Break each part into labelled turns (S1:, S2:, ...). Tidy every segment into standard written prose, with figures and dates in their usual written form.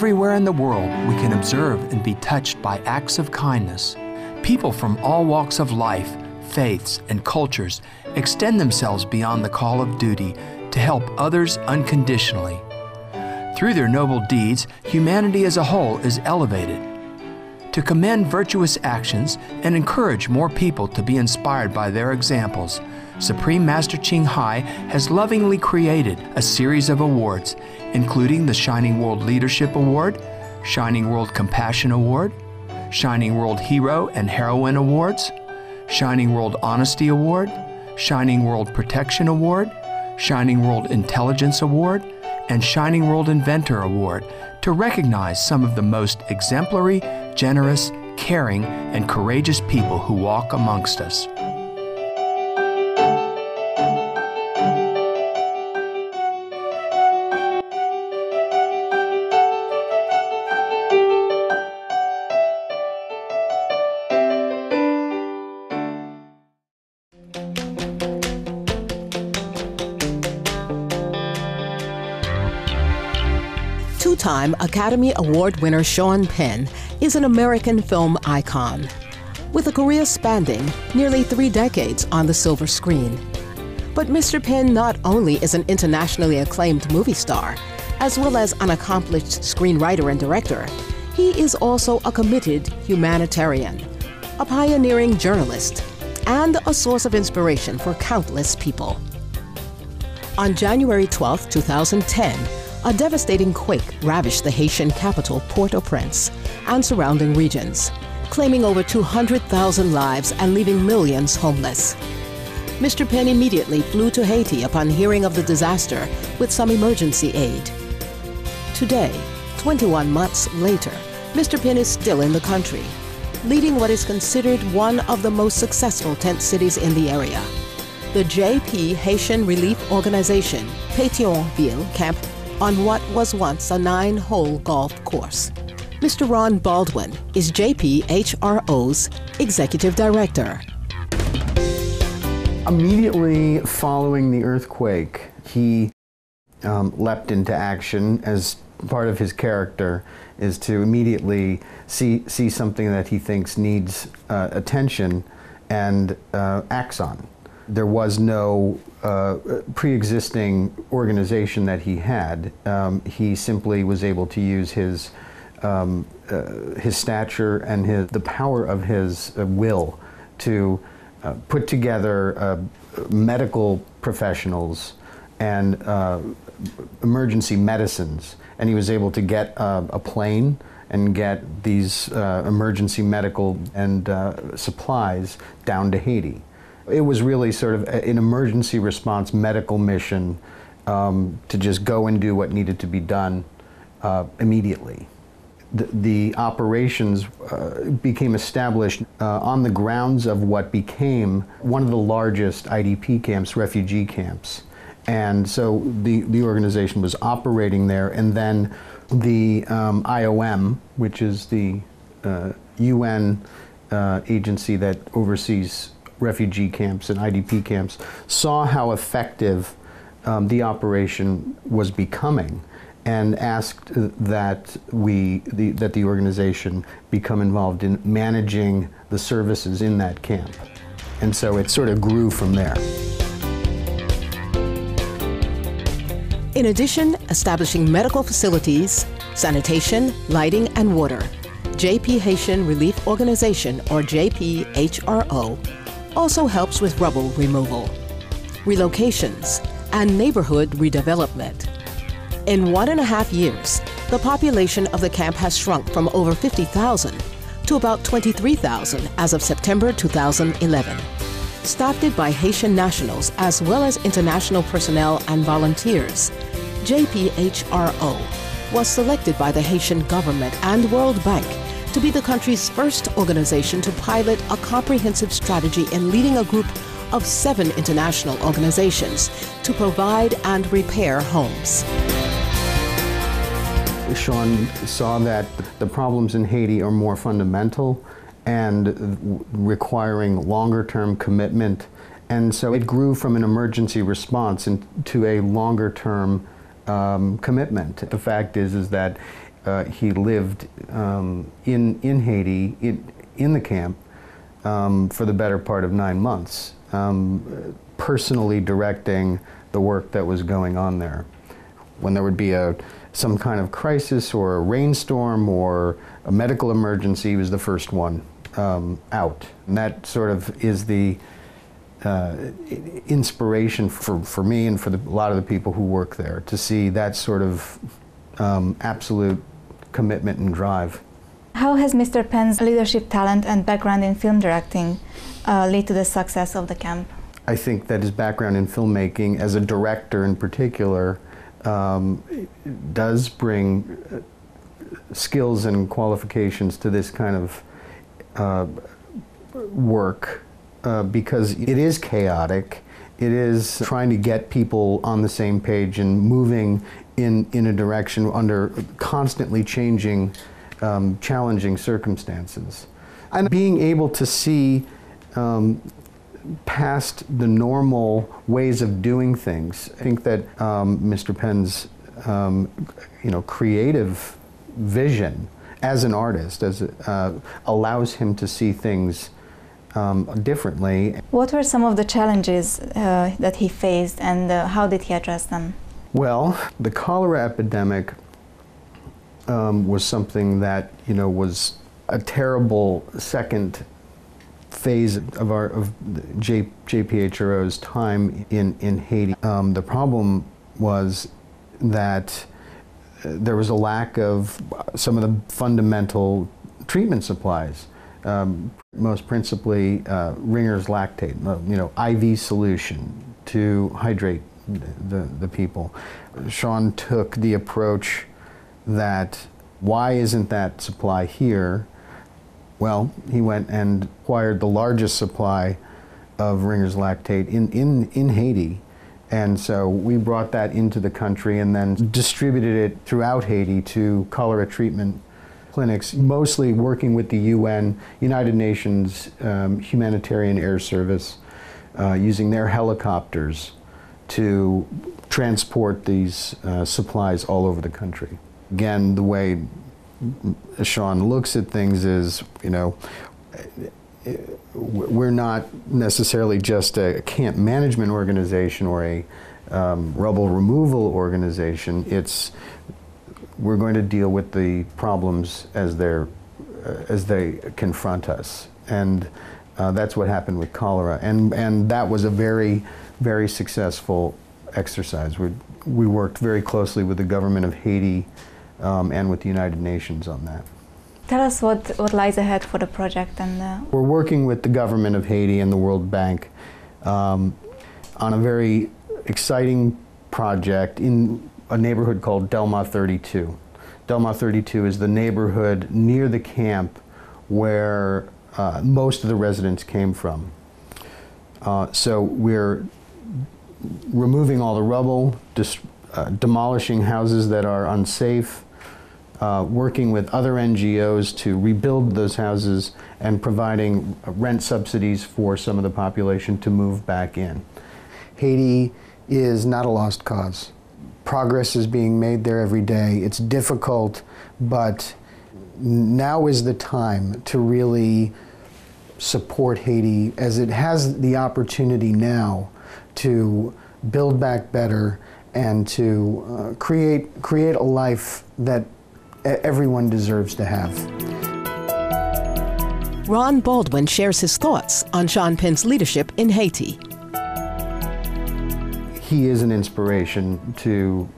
S1: Everywhere in the world, we can observe and be touched by acts of kindness. People from all walks of life, faiths, and cultures extend themselves beyond the call of duty to help others unconditionally. Through their noble deeds, humanity as a whole is elevated. To commend virtuous actions and encourage more people to be inspired by their examples, Supreme Master Ching Hai has lovingly created a series of awards, including the Shining World Leadership Award, Shining World Compassion Award, Shining World Hero and Heroine Awards, Shining World Honesty Award, Shining World Protection Award, Shining World Intelligence Award, and Shining World Inventor Award to recognize some of the most exemplary, generous, caring, and courageous people who walk amongst us.
S2: Two-time Academy Award winner Sean Penn is an American film icon, with a career spanning nearly 3 decades on the silver screen. But Mr. Penn not only is an internationally acclaimed movie star, as well as an accomplished screenwriter and director, he is also a committed humanitarian, a pioneering journalist, and a source of inspiration for countless people. On January 12, 2010, a devastating quake ravaged the Haitian capital, Port-au-Prince, and surrounding regions, claiming over 200,000 lives and leaving millions homeless. Mr. Penn immediately flew to Haiti upon hearing of the disaster with some emergency aid. Today, 21 months later, Mr. Penn is still in the country, leading what is considered one of the most successful tent cities in the area. The JP Haitian Relief Organization, Pétionville Camp, on what was once a 9-hole golf course. Mr. Ron Baldwin is JPHRO's Executive Director.
S3: Immediately following the earthquake, he leapt into action. As part of his character is to immediately see something that he thinks needs attention and acts on. There was no pre-existing organization that he had. He simply was able to use his stature and the power of his will to put together medical professionals and emergency medicines. And he was able to get a plane and get these emergency medical and supplies down to Haiti. It was really sort of an emergency response medical mission to just go and do what needed to be done immediately. The operations became established on the grounds of what became one of the largest IDP camps, refugee camps. And so the organization was operating there, and then the IOM, which is the UN agency that oversees refugee camps and IDP camps, saw how effective the operation was becoming and asked that the organization become involved in managing the services in that camp. And so it sort of grew from there.
S2: In addition, establishing medical facilities, sanitation, lighting, and water, JP Haitian Relief Organization, or JPHRO, also helps with rubble removal, relocations, and neighborhood redevelopment. In 1.5 years, the population of the camp has shrunk from over 50,000 to about 23,000 as of September 2011. Staffed by Haitian nationals as well as international personnel and volunteers, JPHRO was selected by the Haitian government and World Bank to be the country's first organization to pilot a comprehensive strategy in leading a group of 7 international organizations to provide and repair homes.
S3: Sean saw that the problems in Haiti are more fundamental and requiring longer-term commitment, and so it grew from an emergency response into a longer-term commitment. The fact is that he lived in Haiti, in the camp, for the better part of 9 months, personally directing the work that was going on there. When there would be some kind of crisis or a rainstorm or a medical emergency, he was the first one out. And that sort of is the inspiration for me and for a lot of the people who work there, to see that sort of absolute commitment and drive.
S4: How has Mr. Penn's leadership talent and background in film directing led to the success of the camp?
S3: I think that his background in filmmaking, as a director in particular, does bring skills and qualifications to this kind of work, because it is chaotic. It is trying to get people on the same page and moving in a direction under constantly changing, challenging circumstances. And being able to see past the normal ways of doing things. I think that Mr. Penn's creative vision as an artist allows him to see things differently.
S4: What were some of the challenges that he faced, and how did he address them?
S3: Well, the cholera epidemic was something that was a terrible second phase of JPHRO's time in Haiti. The problem was that there was a lack of some of the fundamental treatment supplies, most principally Ringer's lactate, IV solution to hydrate the people. Sean took the approach that, why isn't that supply here? Well, he went and acquired the largest supply of Ringer's lactate in Haiti. And so we brought that into the country and then distributed it throughout Haiti to cholera treatment clinics, mostly working with the UN, United Nations Humanitarian Air Service, using their helicopters to transport these supplies all over the country. Again, the way Sean looks at things is, we're not necessarily just a camp management organization or a rubble removal organization. We're going to deal with the problems as they confront us, and that's what happened with cholera. And that was a very, very successful exercise. We worked very closely with the government of Haiti and with the United Nations on that.
S4: Tell us what lies ahead for the project. And
S3: we're working with the government of Haiti and the World Bank on a very exciting project in a neighborhood called Delma 32. Delma 32 is the neighborhood near the camp where most of the residents came from. So we're removing all the rubble, demolishing houses that are unsafe, working with other NGOs to rebuild those houses, and providing rent subsidies for some of the population to move back in. Haiti is not a lost cause. Progress is being made there every day. It's difficult, but now is the time to really support Haiti, as it has the opportunity now to build back better and to create a life that everyone deserves to have.
S2: Ron Baldwin shares his thoughts on Sean Penn's leadership in Haiti.
S3: He is an inspiration to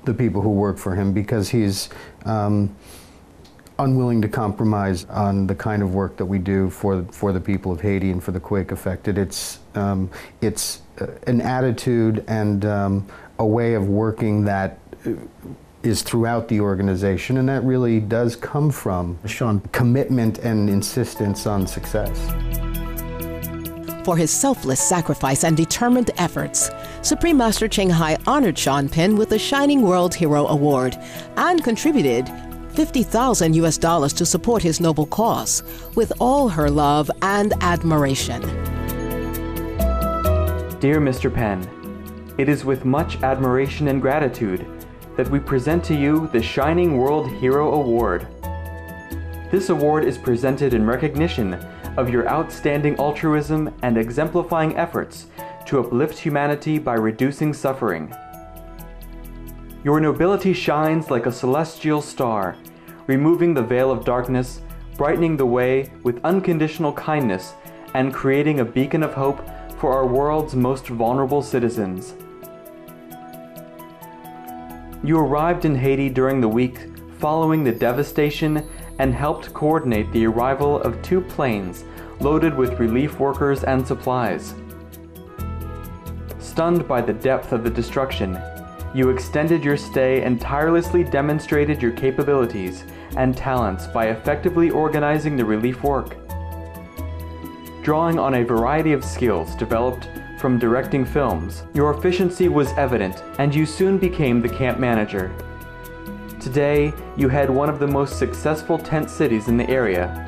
S3: the people who work for him, because he's unwilling to compromise on the kind of work that we do for the people of Haiti and for the quake affected. It's an attitude and a way of working that is throughout the organization, and that really does come from Sean's commitment and insistence on success.
S2: For his selfless sacrifice and determined efforts, Supreme Master Ching Hai honored Sean Penn with the Shining World Hero Award and contributed $50,000 to support his noble cause, with all her love and admiration.
S5: Dear Mr. Penn, it is with much admiration and gratitude that we present to you the Shining World Hero Award. This award is presented in recognition of your outstanding altruism and exemplifying efforts to uplift humanity by reducing suffering. Your nobility shines like a celestial star, removing the veil of darkness, brightening the way with unconditional kindness, and creating a beacon of hope for our world's most vulnerable citizens. You arrived in Haiti during the week following the devastation and helped coordinate the arrival of 2 planes loaded with relief workers and supplies. Stunned by the depth of the destruction, you extended your stay and tirelessly demonstrated your capabilities and talents by effectively organizing the relief work. Drawing on a variety of skills developed from directing films, your efficiency was evident and you soon became the camp manager. Today, you head one of the most successful tent cities in the area,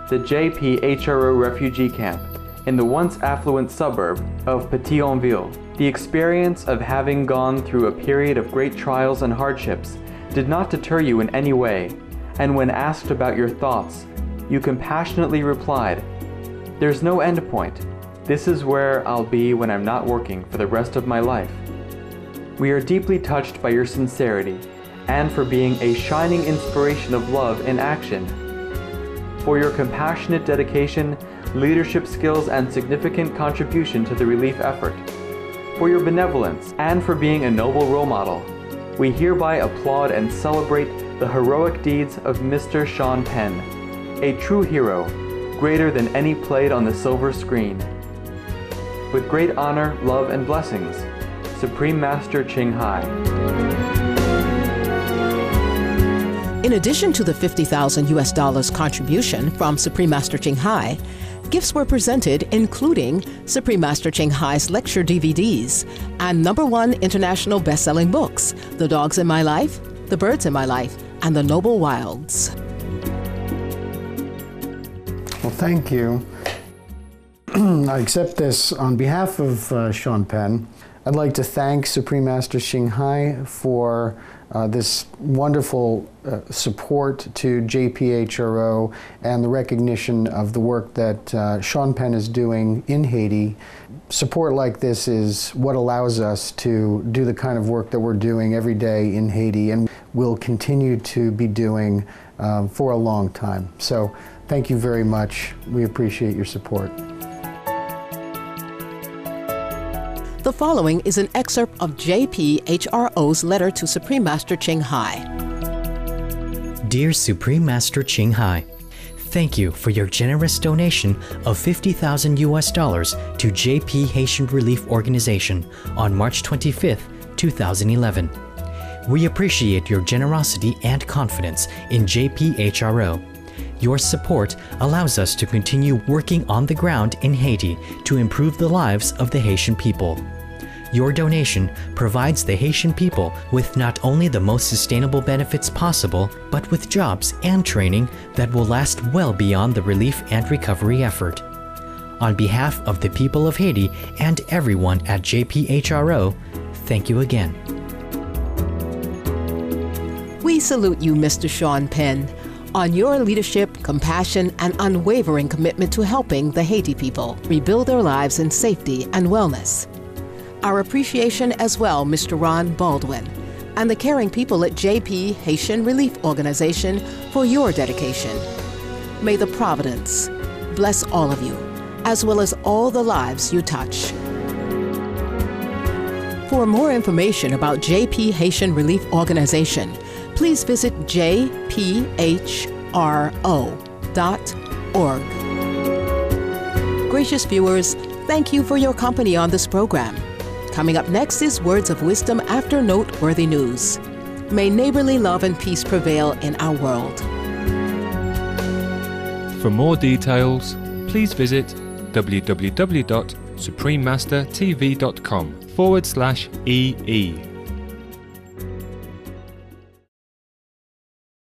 S5: the JPHRO refugee camp in the once affluent suburb of Pétionville. The experience of having gone through a period of great trials and hardships did not deter you in any way, and when asked about your thoughts, you compassionately replied, "There's no end point. This is where I'll be when I'm not working for the rest of my life." We are deeply touched by your sincerity and for being a shining inspiration of love in action. For your compassionate dedication, leadership skills, and significant contribution to the relief effort. For your benevolence and for being a noble role model. We hereby applaud and celebrate the heroic deeds of Mr. Sean Penn, a true hero, greater than any played on the silver screen. With great honor, love, and blessings, Supreme Master Ching Hai.
S2: In addition to the $50,000 contribution from Supreme Master Ching Hai, gifts were presented including Supreme Master Ching Hai's lecture DVDs and #1 international best-selling books, The Dogs in My Life, The Birds in My Life, and The Noble Wilds.
S3: Well, thank you. I accept this on behalf of Sean Penn. I'd like to thank Supreme Master Ching Hai for this wonderful support to JPHRO and the recognition of the work that Sean Penn is doing in Haiti. Support like this is what allows us to do the kind of work that we're doing every day in Haiti and will continue to be doing for a long time. So thank you very much. We appreciate your support.
S2: The following is an excerpt of JPHRO's letter to Supreme Master Ching Hai.
S6: Dear Supreme Master Ching Hai, thank you for your generous donation of $50,000 to JP Haitian Relief Organization on March 25, 2011. We appreciate your generosity and confidence in JPHRO. Your support allows us to continue working on the ground in Haiti to improve the lives of the Haitian people. Your donation provides the Haitian people with not only the most sustainable benefits possible, but with jobs and training that will last well beyond the relief and recovery effort. On behalf of the people of Haiti and everyone at JPHRO, thank you again.
S2: We salute you, Mr. Sean Penn, on your leadership, compassion, and unwavering commitment to helping the Haiti people rebuild their lives in safety and wellness. Our appreciation as well, Mr. Ron Baldwin, and the caring people at JP Haitian Relief Organization for your dedication. May the Providence bless all of you, as well as all the lives you touch. For more information about JP Haitian Relief Organization, please visit jphro.org. Gracious viewers, thank you for your company on this program. Coming up next is Words of Wisdom after noteworthy news. May neighborly love and peace prevail in our world.
S7: For more details, please visit www.suprememastertv.com/EE.